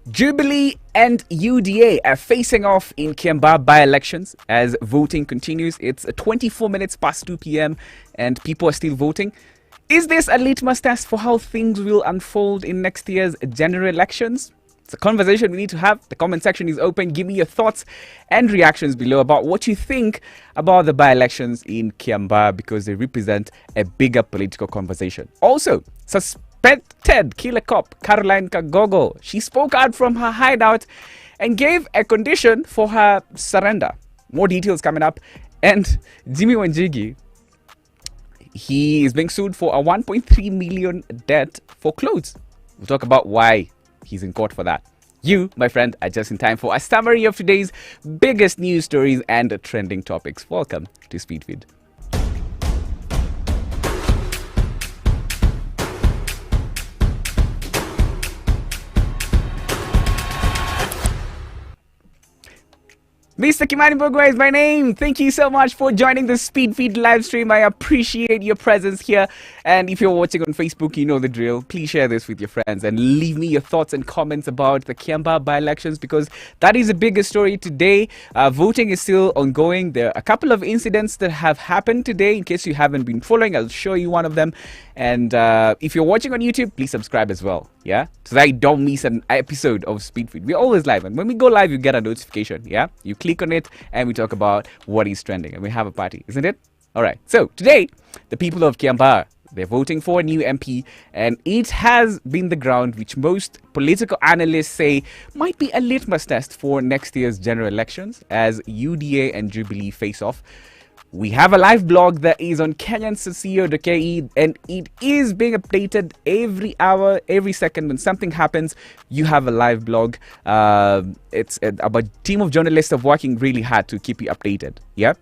Jubilee and UDA are facing off in Kiambaa by-elections as voting continues. It's 24 minutes past 2 p.m. and people are still voting. Is this a litmus test for how things will unfold in next year's general elections? It's a conversation we need to have. The comment section is open. Give me your thoughts and reactions below about what you think about the by-elections in Kiambaa because they represent a bigger political conversation. Also, suspected killer cop Caroline Kagogo, she spoke out from her hideout and gave a condition for her surrender. More details coming up. And Jimmy Wanjigi, he is being sued for a 1.3 million debt for clothes. We'll talk about why he's in court for that. You, my friend, are just in time for a summary of today's biggest news stories and trending topics. Welcome to Speedfeed. Mr. Kimani Mbugua is my name. Thank you so much for joining the Speedfeed live stream. I appreciate your presence here. And if you're watching on Facebook, you know the drill. Please share this with your friends and leave me your thoughts and comments about the Kiambaa by-elections because that is the biggest story today. Voting is still ongoing. There are a couple of incidents that have happened today. In case you haven't been following, I'll show you one of them. And if you're watching on YouTube, please subscribe as well. Yeah, so that you don't miss an episode of Speedfeed. We're always live, and when we go live, you get a notification. Yeah, you click on it, and we talk about what is trending, and we have a party, isn't it? All right. So today, the people of Kiambaa, they're voting for a new MP, and it has been the ground which most political analysts say might be a litmus test for next year's general elections as UDA and Jubilee face off. We have a live blog that is on Kenyans.co.ke and it is being updated every hour, every second. When something happens, you have a live blog. It's a team of journalists are working really hard to keep you updated. Yeah.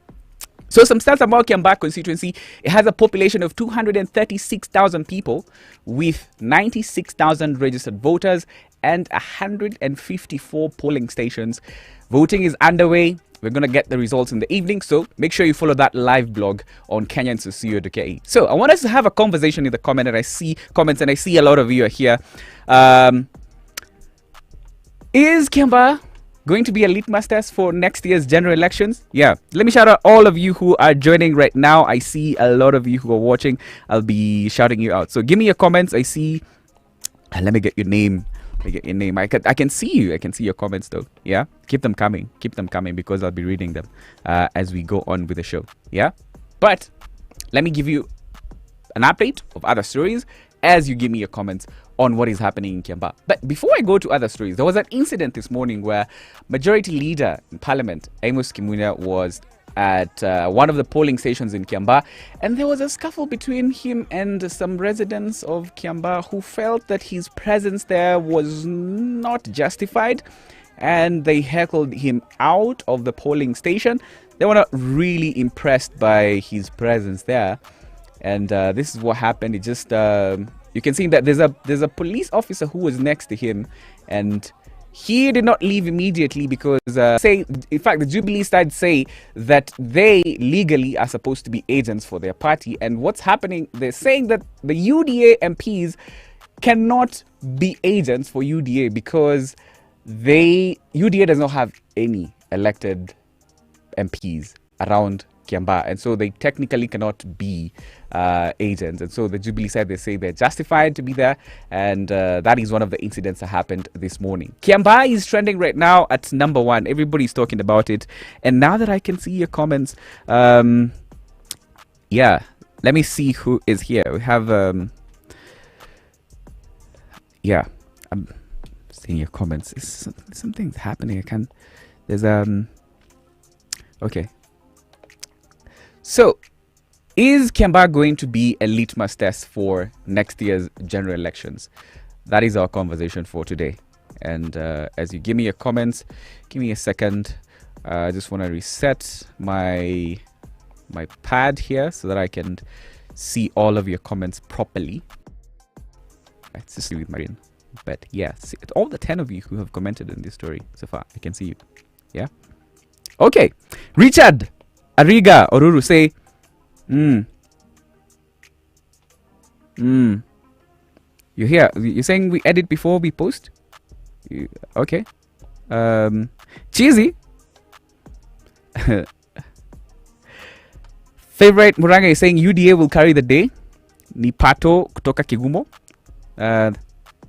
So some stats about Kiambaa constituency. It has a population of 236,000 people with 96,000 registered voters and 154 polling stations. Voting is underway. We're going to get the results in the evening, so make sure you follow that live blog on Kenyans.co.ke. So I want us to have a conversation in the comment, and I see comments, and I see a lot of you are here. Is Kiambaa going to be a litmus test for next year's general elections? Yeah. Let me shout out all of you who are joining right now. I see a lot of you who are watching. I'll be shouting you out. So give me your comments. I see. Let me get your name. I can see you. I can see your comments though. Yeah, keep them coming because I'll be reading them as we go on with the show. Yeah, but let me give you an update of other stories as you give me your comments on what is happening in Kiambaa. But before I go to other stories, there was an incident this morning where Majority Leader in Parliament Amos Kimunya was at one of the polling stations in Kiambaa, and there was a scuffle between him and some residents of Kiambaa who felt that his presence there was not justified, and they heckled him out of the polling station. They were not really impressed by his presence there, and this is what happened. It just you can see that there's a police officer who was next to him, and he did not leave immediately because in fact the Jubilee side say that they legally are supposed to be agents for their party, and what's happening, they're saying that the UDA MPs cannot be agents for UDA because UDA does not have any elected MPs around Kiambaa, and so they technically cannot be agents. And so the Jubilee side, they say they're justified to be there, and that is one of the incidents that happened this morning. Kiambaa is trending right now at #1. Everybody's talking about it, and now that I can see your comments, yeah, let me see who is here. We have yeah, I'm seeing your comments. Something's happening. There's okay. So, is Kiambaa going to be a litmus test for next year's general elections? That is our conversation for today. And as you give me your comments, give me a second. I just want to reset my pad here so that I can see all of your comments properly. It's just with Marian. But yeah, all the 10 of you who have commented in this story so far, I can see you. Yeah. Okay. Richard Ariga Oruru say, You're here. You're saying we edit before we post? Okay. Cheesy. Favorite Muranga is saying UDA will carry the day. Ni Pato kutoka Kigumo.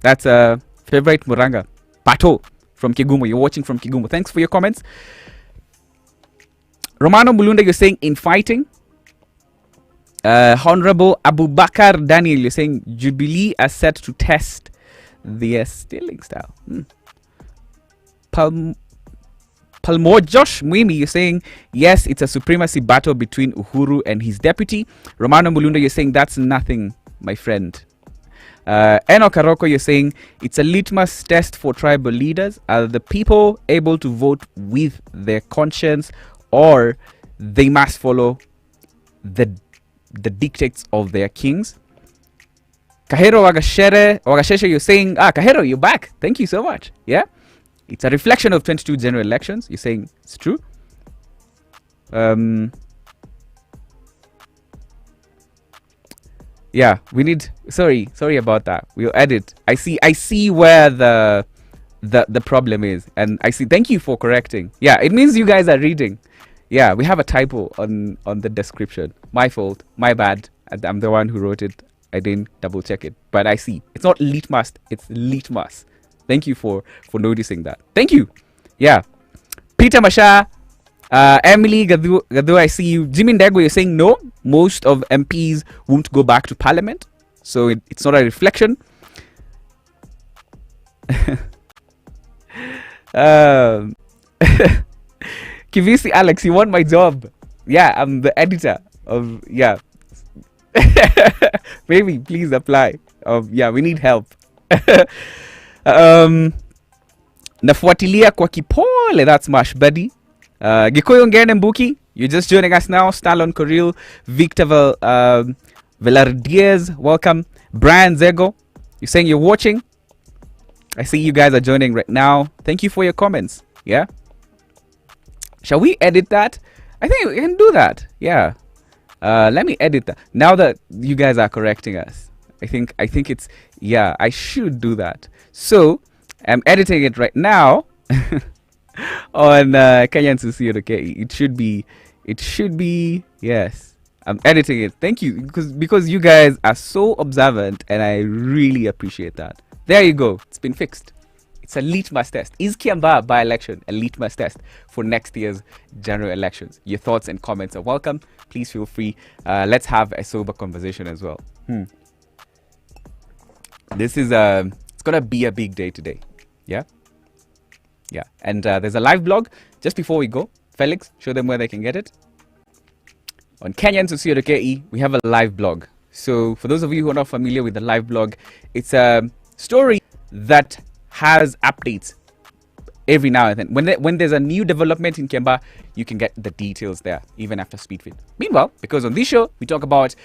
That's a favorite Muranga. Pato from Kigumo. You're watching from Kigumo. Thanks for your comments. Romano Mulunda, you're saying in fighting. Honorable Abubakar Daniel, you're saying Jubilee are set to test their stealing style. Palmo Josh Mwimi, you're saying yes, it's a supremacy battle between Uhuru and his deputy. Romano Mulunda, you're saying that's nothing, my friend. Eno Karoko, you're saying it's a litmus test for tribal leaders. Are the people able to vote with their conscience, or they must follow the dictates of their kings? Kahero Wagasheshe, you're saying, Kahero, you're back. Thank you so much. Yeah, it's a reflection of 22 general elections. You're saying it's true. Yeah, we need. Sorry about that. We'll edit. I see where the problem is, and I see. Thank you for correcting. Yeah, it means you guys are reading. Yeah, we have a typo on the description. My fault. My bad. I'm the one who wrote it. I didn't double check it, but I see. It's not litmus. It's litmus. Thank you for noticing that. Thank you. Yeah, Peter Masha. Emily Gadu, I see you. Jimmy Ndego, you're saying no. Most of MPs won't go back to Parliament, so it's not a reflection. Kivisi Alex, you want my job? Yeah, I'm the editor of. Yeah, maybe please apply. Yeah, we need help. Nafuatilia kwa kipole. That's Mash Buddy. Gikoyo Ngene Mbuki, you're just joining us now. Stalon Koril, Victor Velardiez, welcome. Brian Zego, you're saying you're watching. I see you guys are joining right now. Thank you for your comments. Yeah, shall we edit that? I think we can do that. Yeah, let me edit that now that you guys are correcting us. I think it's, yeah, I should do that. So I'm editing it right now. On Kenyans.co.ke. It should be, yes. I'm editing it. Thank you, because you guys are so observant, and I really appreciate that. There you go. It's been fixed. It's a litmus test. Is Kiambaa by-election a litmus test for next year's general elections? Your thoughts and comments are welcome. Please feel free. Let's have a sober conversation as well. This is it's gonna be a big day today. Yeah. Yeah, and there's a live blog just before we go. Felix, show them where they can get it. On Kenyans.co.ke, we have a live blog. So for those of you who are not familiar with the live blog, it's a story that has updates every now and then. When there's a new development in Kiambaa, you can get the details there, even after Speedfit. Meanwhile, because on this show, we talk about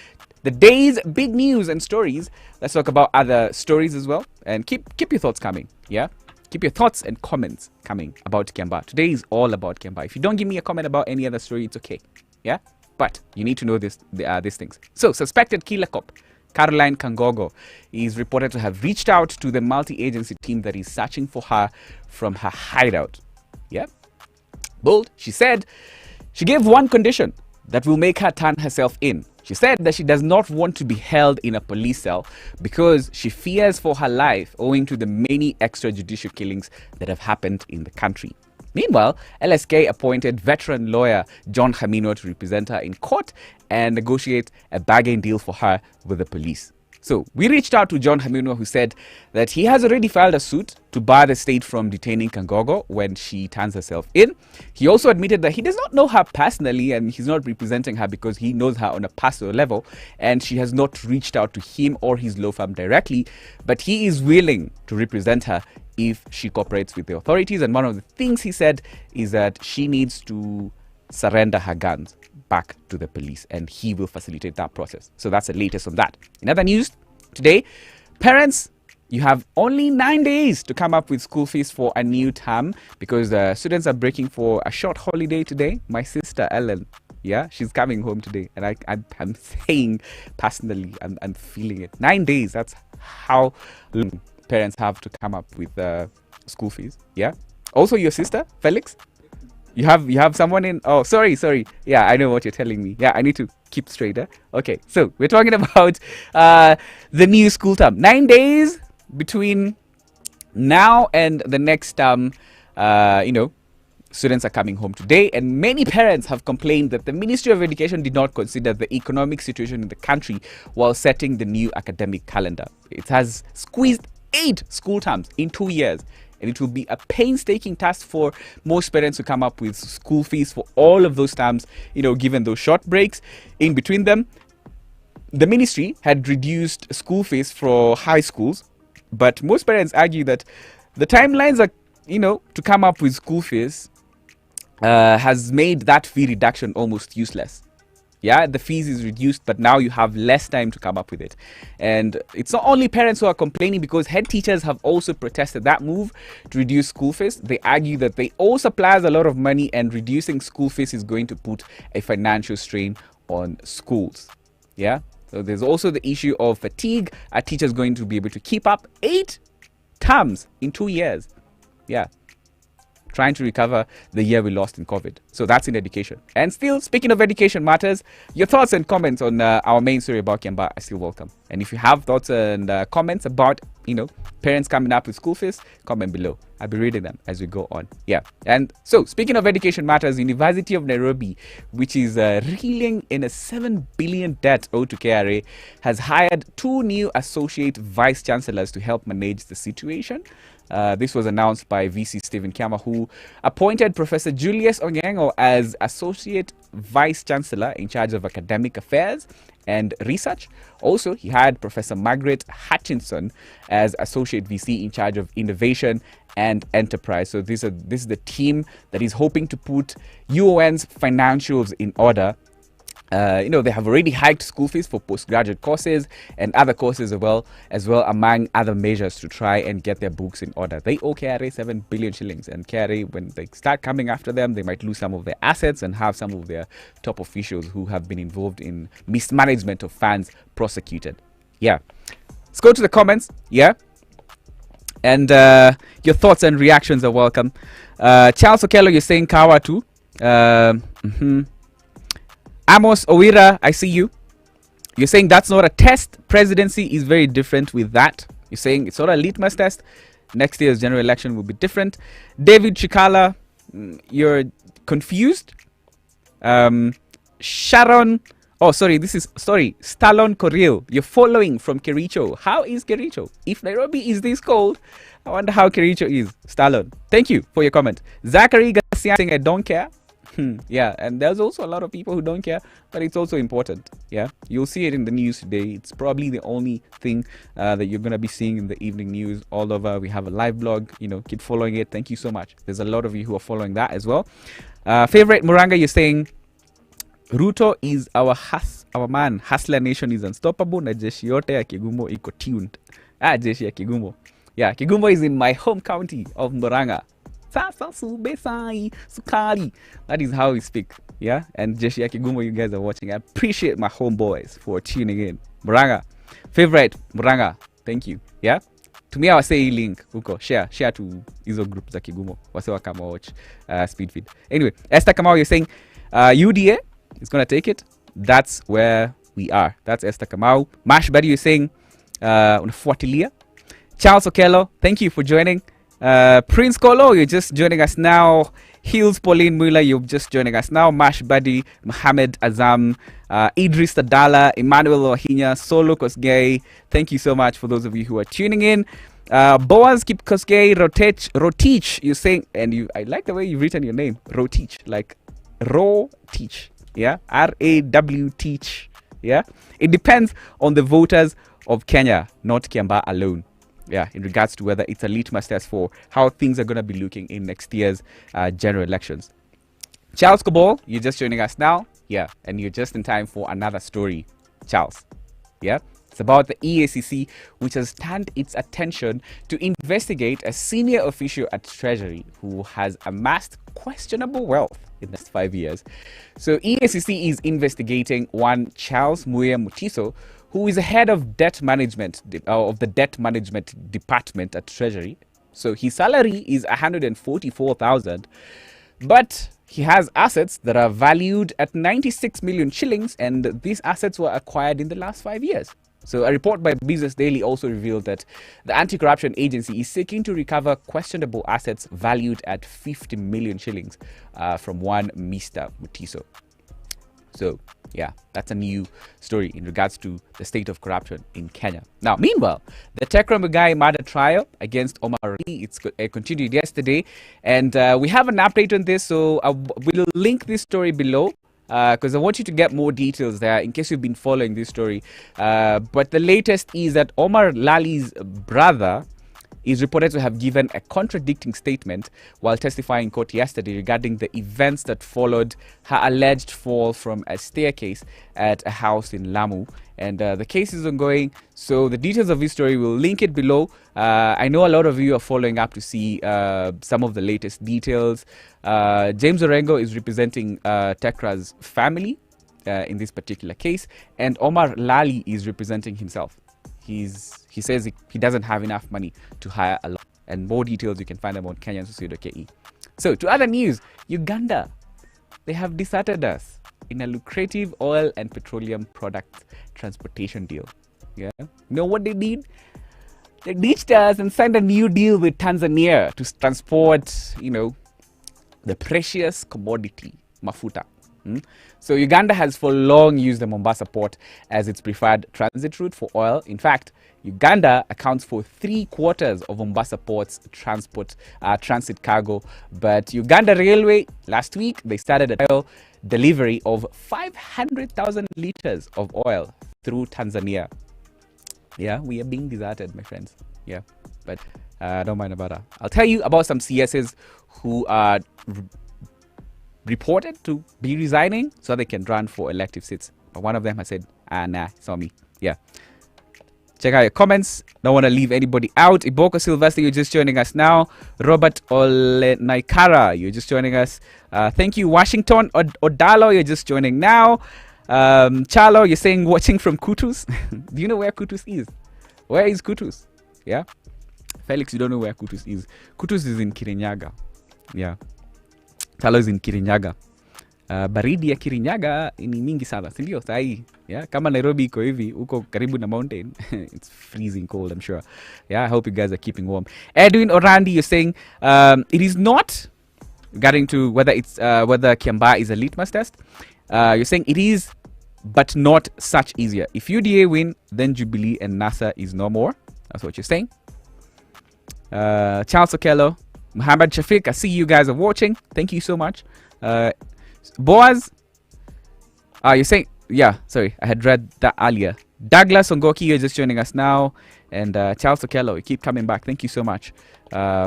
the day's big news and stories, let's talk about other stories as well. And keep your thoughts coming, yeah? Keep your thoughts and comments coming about Kiambaa. Today is all about Kiambaa. If you don't give me a comment about any other story, it's okay. Yeah? But you need to know these things. So, suspected killer cop, Caroline Kangogo, is reported to have reached out to the multi-agency team that is searching for her from her hideout. Yeah? Bold. She said she gave one condition that will make her turn herself in. She said that she does not want to be held in a police cell because she fears for her life owing to the many extrajudicial killings that have happened in the country. Meanwhile, LSK appointed veteran lawyer John Hamino to represent her in court and negotiate a bargain deal for her with the police. So we reached out to John Hamino, who said that he has already filed a suit to bar the state from detaining Kangogo when she turns herself in. He also admitted that he does not know her personally and he's not representing her because he knows her on a personal level and she has not reached out to him or his law firm directly, but he is willing to represent her if she cooperates with the authorities. And one of the things he said is that she needs to surrender her guns back to the police and he will facilitate that process. So that's the latest on that. In other news today, parents, you have only 9 days to come up with school fees for a new term because the students are breaking for a short holiday today. My sister Ellen, yeah, she's coming home today, and I'm saying personally, I'm feeling it. 9 days, that's how long parents have to come up with school fees. Yeah. Also, your sister, Felix. You have someone in. Oh, sorry. Yeah, I know what you're telling me. Yeah, I need to keep straight. Okay, so we're talking about the new school term. 9 days between now and the next term. Students are coming home today, and many parents have complained that the Ministry of Education did not consider the economic situation in the country while setting the new academic calendar. It has squeezed 8 school terms in 2 years, and it will be a painstaking task for most parents to come up with school fees for all of those terms, given those short breaks in between them. The ministry had reduced school fees for high schools, but most parents argue that the timelines are, to come up with school fees has made that fee reduction almost useless. Yeah, the fees is reduced, but now you have less time to come up with it. And it's not only parents who are complaining, because head teachers have also protested that move to reduce school fees. They argue that they owe suppliers a lot of money, and reducing school fees is going to put a financial strain on schools. Yeah, so there's also the issue of fatigue. Are teachers going to be able to keep up 8 terms in 2 years? Yeah, trying to recover the year we lost in COVID. So that's in education. And still, speaking of education matters, your thoughts and comments on our main story about Kiambaa are still welcome. And if you have thoughts and comments about, parents coming up with school fees, comment below. I'll be reading them as we go on. Yeah. And so, speaking of education matters, University of Nairobi, which is reeling in a 7 billion debt owed to KRA, has hired 2 new associate vice chancellors to help manage the situation. This was announced by VC Stephen Kiamba, who appointed Professor Julius Onyengo as Associate Vice Chancellor in charge of academic affairs and research. Also, he had Professor Margaret Hutchinson as Associate VC in charge of innovation and enterprise. So this is the team that is hoping to put UON's financials in order. They have already hiked school fees for postgraduate courses and other courses as well, among other measures to try and get their books in order. They owe KRA 7 billion shillings, and KRA, when they start coming after them, they might lose some of their assets and have some of their top officials who have been involved in mismanagement of funds prosecuted. Yeah. Let's go to the comments. Yeah. And your thoughts and reactions are welcome. Charles Okello, you're saying Kawa too. Amos Owira, I see you. You're saying that's not a test. Presidency is very different with that. You're saying it's not a litmus test. Next year's general election will be different. David Chikala, you're confused. Sharon, Stallon Correo, you're following from Kericho. How is Kericho? If Nairobi is this cold, I wonder how Kericho is. Stallon, thank you for your comment. Zachary Garcia saying I don't care. Yeah, and there's also a lot of people who don't care, but it's also important. Yeah, you'll see it in the news today. It's probably the only thing that you're going to be seeing in the evening news all over. We have a live blog, keep following it. Thank you so much. There's a lot of you who are following that as well. Favorite Muranga, you're saying Ruto is our man. Hustler Nation is unstoppable. Na jeshi yote ya Kigumo iko tuned. Jeshi ya Kigumo. Yeah, Kigumo is in my home county of Muranga. That is how we speak. Yeah, and Jeshi ya Kigumo, you guys are watching. I appreciate my homeboys for tuning in. Muranga, favorite Muranga, thank you. Yeah, to me I was saying link huko, share to hizo group za Kigumo wasewa kama watch speed feed. Anyway, Esther Kamau, you're saying UDA is gonna take it. That's where we are. That's Esther Kamau. Mash Buddy, you're saying unafuatilia. Charles Okello, thank you for joining. Prince Kolo, you're just joining us now. Hills Pauline Mula, you're just joining us now. Mash Buddy, Mohammed Azam, Idris Tadala, Emmanuel Wahinya, Solo Kosgei. Thank you so much for those of you who are tuning in. Boaz Kip Kosgei, Rotich, you're saying, and I like the way you've written your name, Rotich, like Teach. Yeah, RAW Teach. Yeah, it depends on the voters of Kenya, not Kiambaa alone. Yeah, in regards to whether it's a litmus test for how things are going to be looking in next year's general elections. Charles Kobol, you're just joining us now. Yeah, and you're just in time for another story, Charles. Yeah, it's about the EACC, which has turned its attention to investigate a senior official at Treasury who has amassed questionable wealth in the last 5 years. So EACC is investigating one Charles Muya Mutiso, who is the head of debt management of the debt management department at Treasury, So his salary is 144,000, but he has assets that are valued at 96 million shillings, and these assets were acquired in the last 5 years. So a report by Business Daily also revealed that the anti-corruption agency is seeking to recover questionable assets valued at 50 million shillings from one Mr. Mutiso. So yeah, that's a new story in regards to the state of corruption in Kenya. Now, meanwhile, the Tekra Mugai murder trial against Omar Ali, it continued yesterday, and we have an update on this, so we'll link this story below, because I want you to get more details there in case you've been following this story. But the latest is that Omar Lali's brother is reported to have given a contradicting statement while testifying in court yesterday regarding the events that followed her alleged fall from a staircase at a house in Lamu. And the case is ongoing, so the details of this story, we'll link it below. I know a lot of you are following up to see some of the latest details. James Orengo is representing Tekra's family in this particular case, and Omar Lali is representing himself. He says he doesn't have enough money to hire a lawyer. And more details, you can find them on Kenyans.co.ke. So, to other news, Uganda, they have deserted us in a lucrative oil and petroleum product transportation deal. Yeah, you know what they did? They ditched us and signed a new deal with Tanzania to transport, the precious commodity, mafuta. So Uganda has for long used the Mombasa port as its preferred transit route for oil. In fact, Uganda accounts for 3/4 of Mombasa port's transit cargo. But Uganda Railway, last week, they started a trial delivery of 500,000 liters of oil through Tanzania. Yeah, we are being deserted, my friends. Yeah, but don't mind about that. I'll tell you about some CSs who are reported to be resigning so they can run for elective seats. But one of them has said, nah, it's not me. Yeah. Check out your comments. Don't want to leave anybody out. Iboko Sylvester, you're just joining us now. Robert Olenaikara, you're just joining us. Thank you. Washington Odalo, you're just joining now. Chalo, you're saying watching from Kutus. Do you know where Kutus is? Where is Kutus? Yeah. Felix, you don't know where Kutus is. Kutus is in Kirinyaga. Yeah. Chalo is in Kirinyaga. Baridi ya Kirinyaga ni mingi sana, sindio? Sahi, yeah, kama Nairobi iko hivi, uko karibu na mountain, it's freezing cold, I'm sure. Yeah, I hope you guys are keeping warm. Edwin Orandi, you're saying it is not regarding to whether Kiambaa is a litmus test. You're saying it is, but not such easier. If UDA win, then Jubilee and NASA is no more. That's what you're saying. Charles Okello, Muhammad Shafiq, I see you guys are watching. Thank you so much. Boaz, you're saying, yeah, sorry, I had read that earlier. Douglas Ongoki, you're just joining us now. And Charles Okello, you keep coming back. Thank you so much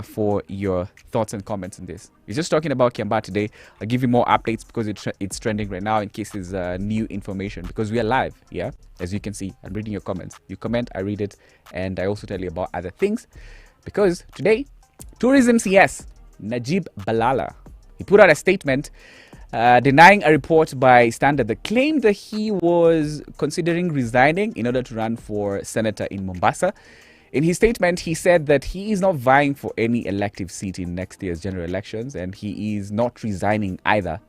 for your thoughts and comments on this. We're just talking about Kiambaa today. I'll give you more updates because it's trending right now in case there's new information, because we are live, yeah? As you can see, I'm reading your comments. You comment, I read it, and I also tell you about other things. Because today, Tourism CS, Najib Balala, he put out a statement denying a report by Standard that claimed that he was considering resigning in order to run for senator in Mombasa. In his statement, he said that he is not vying for any elective seat in next year's general elections, and he is not resigning either.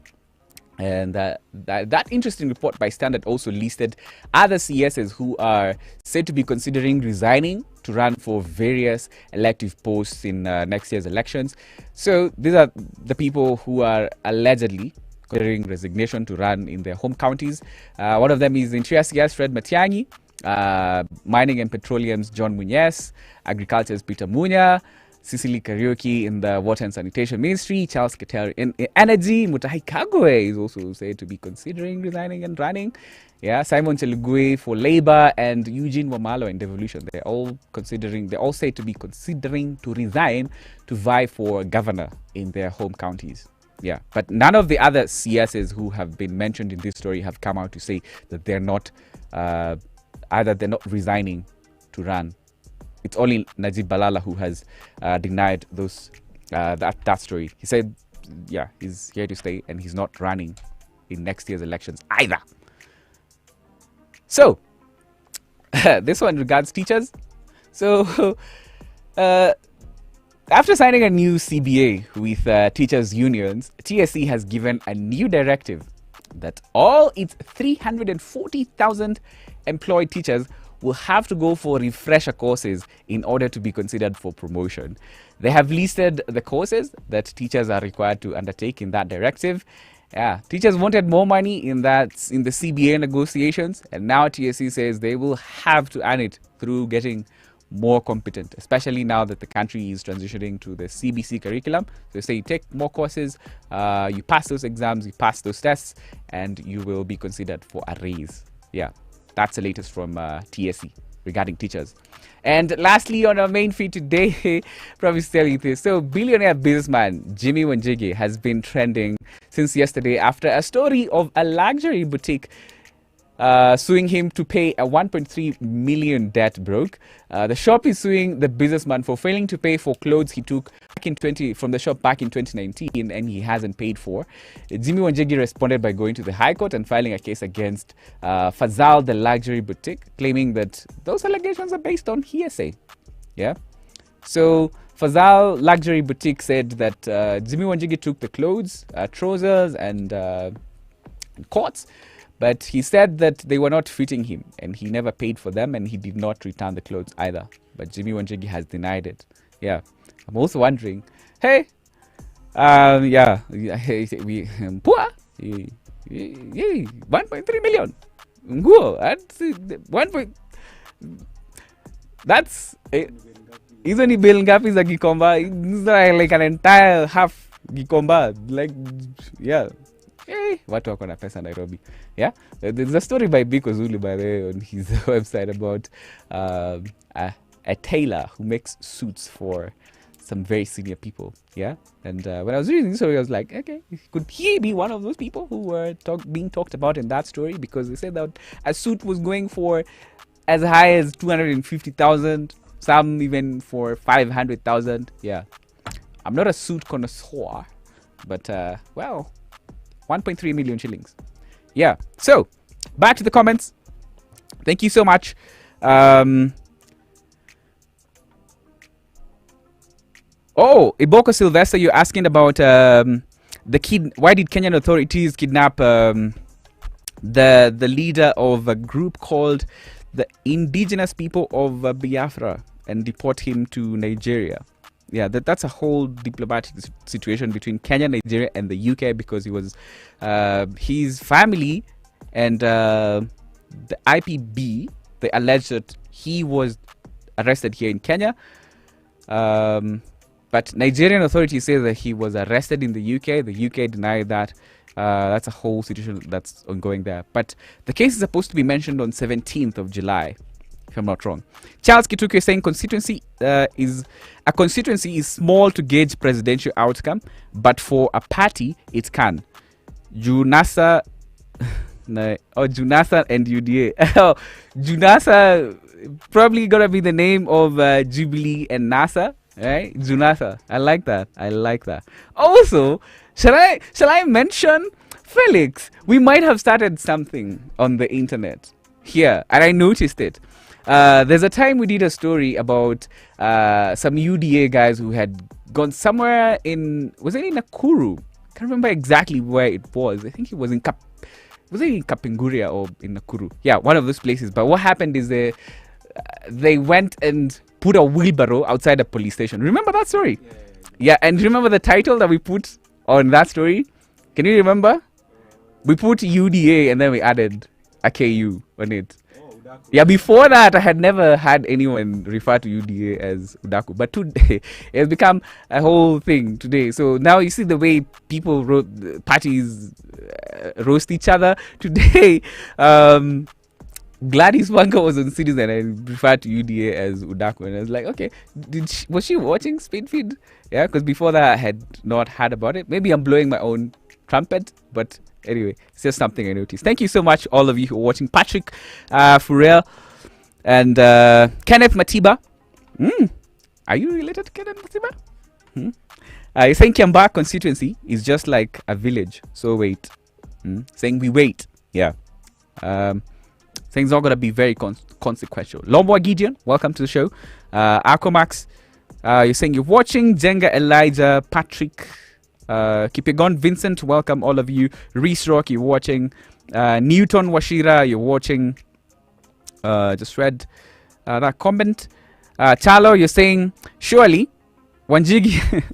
And that interesting report by Standard also listed other CSs who are said to be considering resigning to run for various elective posts in next year's elections. So these are the people who are allegedly considering resignation to run in their home counties. One of them is Interior CS Fred Matiang'i, Mining and Petroleum's John Munyes, Agriculture's Peter Munya, Cecily Karaoke in the Water and Sanitation Ministry, Charles Keter in Energy, Mutahi Kagwe is also said to be considering resigning and running. Yeah, Simon Chelugui for Labour and Eugene Wamalo in Devolution. They're all said to be considering to resign to vie for governor in their home counties. Yeah, but none of the other CSs who have been mentioned in this story have come out to say that they're not either they're not resigning to run. It's only Najib Balala who has denied those that story. He said, yeah, he's here to stay and he's not running in next year's elections either. So, this one regards teachers. So, After signing a new CBA with teachers' unions, TSC has given a new directive that all its 340,000 employed teachers will have to go for refresher courses in order to be considered for promotion. They have listed the courses that teachers are required to undertake in that directive. Yeah, teachers wanted more money in the CBA negotiations, and now TSC says they will have to earn it through getting more competent, especially now that the country is transitioning to the CBC curriculum. So they say you take more courses, you pass those exams, you pass those tests, and you will be considered for a raise. Yeah, that's the latest from TSC regarding teachers. And lastly, on our main feed today, promise telling you this. So, billionaire businessman Jimmy Wanjigi has been trending since yesterday after a story of a luxury boutique suing him to pay a 1.3 million debt broke. The shop is suing the businessman for failing to pay for clothes he took from the shop back in 2019 and he hasn't paid for. Jimmy Wanjigi responded by going to the High Court and filing a case against Fazal, the luxury boutique, claiming that those allegations are based on hearsay. Yeah. So Fazal Luxury Boutique said that Jimmy Wanjigi took the clothes, trousers and coats, but he said that they were not fitting him and he never paid for them and he did not return the clothes either. But Jimmy Wanjigi has denied it. Yeah. I'm also wondering, hey, yeah, poor, 1.3 million. That's hizo ni bill ngapi za Gikomba? Like an entire half Gikomba. Like, yeah. Watu wako na pesa Nairobi. Yeah, there's a story by Biko Zulu, by the way, on his website about a tailor who makes suits for some very senior people. Yeah, and when I was reading this story, I was like, okay, could he be one of those people who were being talked about in that story? Because they said that a suit was going for as high as 250,000, some even for 500,000. Yeah, I'm not a suit connoisseur, but well, 1.3 million shillings. Yeah. So back to the comments. Thank you so much. Oh, Iboko Sylvester, you're asking about the kid. Why did Kenyan authorities kidnap the leader of a group called the Indigenous People of Biafra and deport him to Nigeria? Yeah, that's a whole diplomatic situation between Kenya, Nigeria, and the UK because he was his family and the IPB. They alleged that he was arrested here in Kenya. But Nigerian authorities say that he was arrested in the UK. The UK denied that. That's a whole situation that's ongoing there. But the case is supposed to be mentioned on 17th of July, if I'm not wrong. Charles Kituku is saying constituency is small to gauge presidential outcome, but for a party, it can. Junasa and UDA. Junasa probably gonna be the name of Jubilee and NASA. Right, Junatha. I like that. Also, shall I mention Felix? We might have started something on the internet here, and I noticed it. There's a time we did a story about some UDA guys who had gone somewhere was it in Nakuru? Can't remember exactly where it was. I think it was in was it in Kapenguria or in Nakuru? Yeah, one of those places. But what happened is they went and put a wheelbarrow outside a police station. Remember that story? Yeah, and remember the title that we put on that story? Can you remember? We put UDA and then we added a KU on it. Yeah, before that, I had never had anyone refer to UDA as Udaku. But today, it has become a whole thing today. So now you see the way people parties roast each other. Today, Gladys Wanga was on Citizen and referred to UDA as Udaku. And I was like, okay, was she watching Speedfeed? Yeah, because before that, I had not heard about it. Maybe I'm blowing my own trumpet, but anyway, it's just something I noticed. Thank you so much, all of you who are watching. Patrick Furel and Kenneth Matiba. Are you related to Kenneth Matiba? Saying Kiambaa constituency is just like a village. So wait. Saying we wait. Yeah. Saying it's not going to be very consequential. Lomboa Gideon, welcome to the show. Arcomax, You're saying you're watching. Jenga, Elijah, Patrick, Kipegon, Vincent, welcome all of you. Reese Rock, you're watching. Newton Washira, you're watching. Just read that comment. Chalo, you're saying surely Wanjigi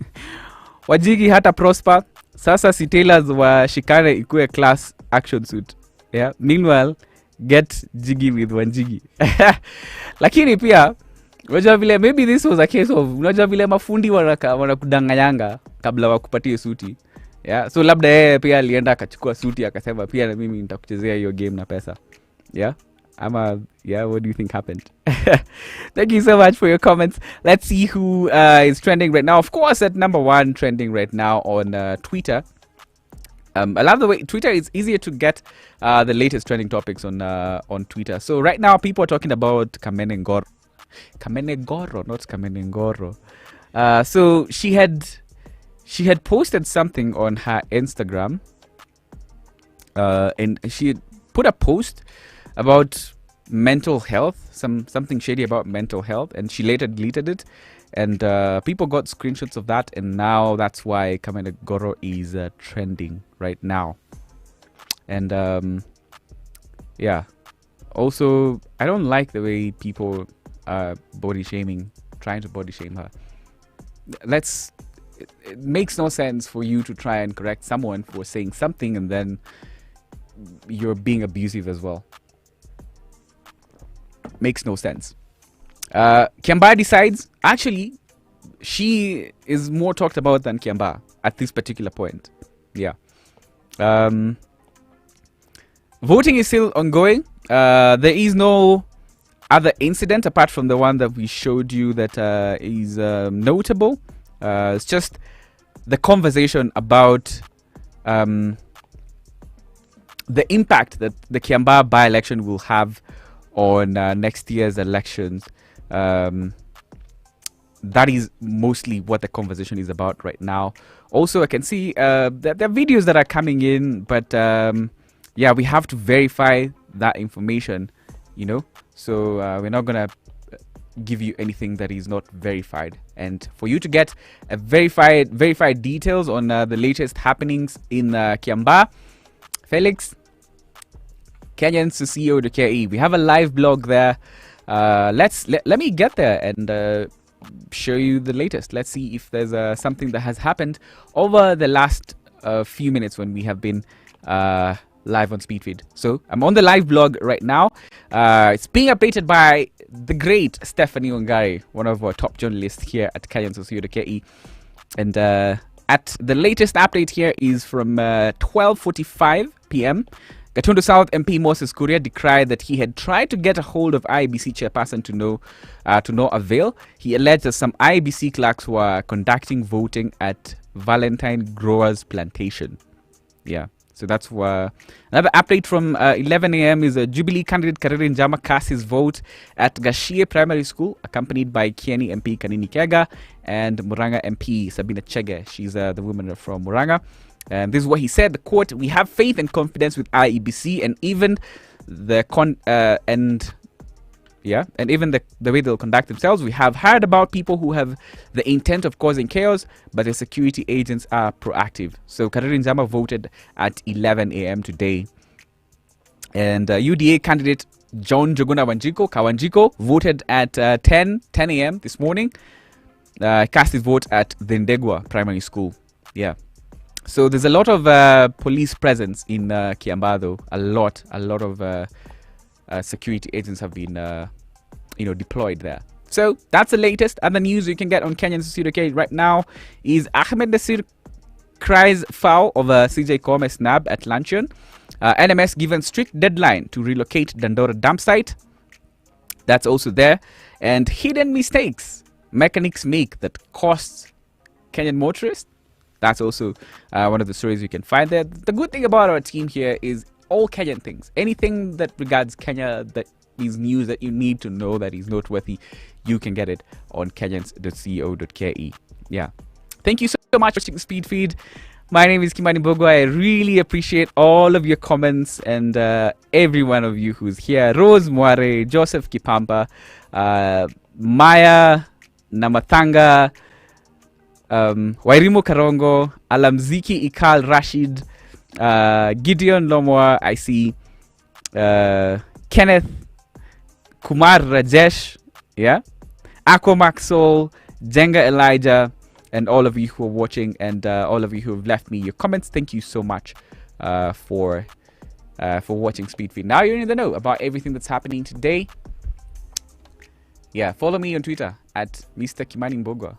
Wajigi hata prosper. Sasa si tailors wa shikane ikue class action suit. Yeah. Meanwhile, get jiggy with Wanjigi. Lakini pia unajua vile maybe this was a case of unajua vile mafundi wanakudanganyanga kabla wakupatie suti. Yeah. So labda yeye pia alienda akachukua suti akasema pia na mimi nitakuchezea hiyo game na pesa. Yeah. What do you think happened? Thank you so much for your comments. Let's see who is trending right now. Of course, at number 1 trending right now on Twitter. I love the way Twitter is easier to get the latest trending topics on Twitter. So right now, people are talking about Kamene Ngoro, not Kamene Ngoro. So she had posted something on her Instagram, and she had put a post about mental health, something shady about mental health, and she later deleted it, and people got screenshots of that, and now that's why Kamene Ngoro is trending right now. And yeah, also I don't like the way people are body shaming, trying to body shame her. It makes no sense for you to try and correct someone for saying something and then you're being abusive as well. Makes no sense. Kiambaa decides, actually, she is more talked about than Kiambaa at this particular point. Yeah. Voting is still ongoing. There is no other incident apart from the one that we showed you that is notable. It's just the conversation about the impact that the Kiambaa by-election will have on next year's elections. That is mostly what the conversation is about right now. Also, I can see that there are videos that are coming in, but yeah, we have to verify that information, you know. So we're not gonna give you anything that is not verified. And for you to get a verified details on the latest happenings in Kiambaa, Felix, Kenyans.co.ke. We have a live blog there. Let me get there and show you the latest. Let's see if there's something that has happened over the last few minutes when we have been live on Speedfeed. So I'm on the live blog right now. It's being updated by the great Stephanie Ongari, one of our top journalists here at Kenyans.co.ke. And at the latest update here is from 12:45 p.m. Gatundu South MP Moses Kuria decried that he had tried to get a hold of IEBC chairperson to no avail. He alleged that some IEBC clerks were conducting voting at Valentine Growers Plantation. Yeah, so that's another update from 11 a.m. is a Jubilee candidate Kariri Njama cast his vote at Gashie Primary School, accompanied by Kieni MP Kanini Kega and Muranga MP Sabina Chege. She's the woman from Muranga. And this is what he said, the quote, "We have faith and confidence with IEBC and even the way they'll conduct themselves. We have heard about people who have the intent of causing chaos, but the security agents are proactive." So Kariri Njama voted at 11 a.m. today. And UDA candidate John Joguna Kawanjiko voted at 10 a.m. this morning. Cast his vote at the Ndegwa Primary School. Yeah. So there's a lot of police presence in Kiambaa, though. A lot of security agents have been, deployed there. So that's the latest. Other news you can get on Kenyans.co.ke right now is Ahmed Nasir cries foul of CJ Kome snab at luncheon. NMS given strict deadline to relocate Dandora dump site. That's also there. And hidden mistakes mechanics make that costs Kenyan motorists. That's also one of the stories you can find there. The good thing about our team here is all Kenyan things. Anything that regards Kenya that is news that you need to know that is noteworthy, you can get it on Kenyans.co.ke. Yeah. Thank you so much for watching the Speed Feed. My name is Kimani Mbugua. I really appreciate all of your comments and every one of you who's here. Rose Mware, Joseph Kipamba, Maya Namathanga, Wairimu Karongo, Alamziki Ikal Rashid, Gideon Lomwa, I see Kenneth, Kumar Rajesh, yeah, Ako Maxwell, Jenga Elijah, and all of you who are watching, and all of you who have left me your comments. Thank you so much for watching Speedfeed. Now you're in the know about everything that's happening today. Yeah, follow me on Twitter at Mr. Kimani Mbugua.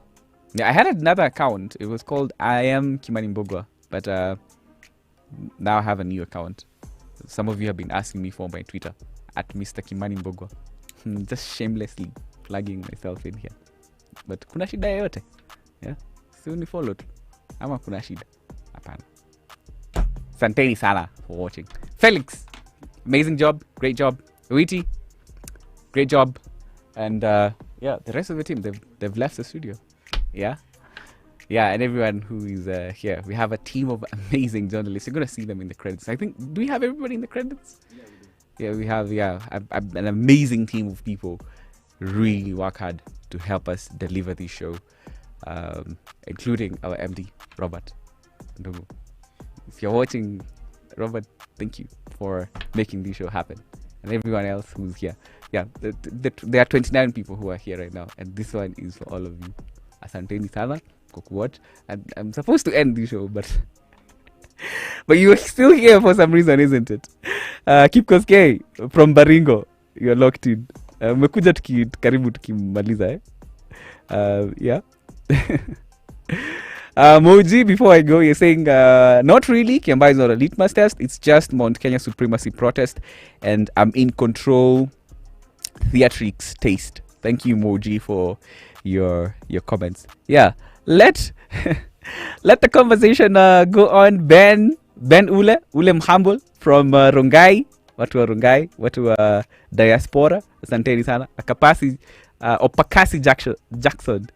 Yeah, I had another account. It was called I am Kimani Mbugua, but now I have a new account. Some of you have been asking me for my Twitter at Mr. Kimani Mbugua. Just shamelessly plugging myself in here. But kuna shida yoyote? Yeah, so ni follow tu. Ama kuna shida? Hapana. Santeni sana for watching. Felix, amazing job, great job. Uiti, great job. And yeah, the rest of the team, they've left the studio. Yeah, and everyone who is here. We have a team of amazing journalists. You're gonna see them in the credits. I think, do we have everybody in the credits? Yeah, we have. Yeah, an amazing team of people really work hard to help us deliver this show, including our MD Robert Ndugu. If you're watching, Robert, thank you for making this show happen, and everyone else who's here. Yeah, there are 29 people who are here right now, and this one is for all of you. Asanteni sana kwa kuwatch, and I'm supposed to end the show, but you're still here for some reason, isn't it? Kipkoskei from Baringo, you're locked in. Umekuja karibu tukimaliza yeah. Moji, before I go, you're saying not really, Kiambaa is not a litmus test, it's just Mount Kenya supremacy protest, and I'm in control. Theatrics taste. Thank you, Moji, for your comments. Yeah, let the conversation go on. Ben Ule Mhambul from Rongai, watu wa Rongai, watu wa diaspora, asanteni sana. Opakasi Jackson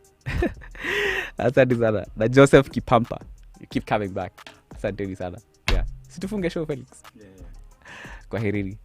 asante sana, na Joseph Kipampa, you keep coming back, asanteni sana. Yeah, situfunge show Felix. Kwaherini.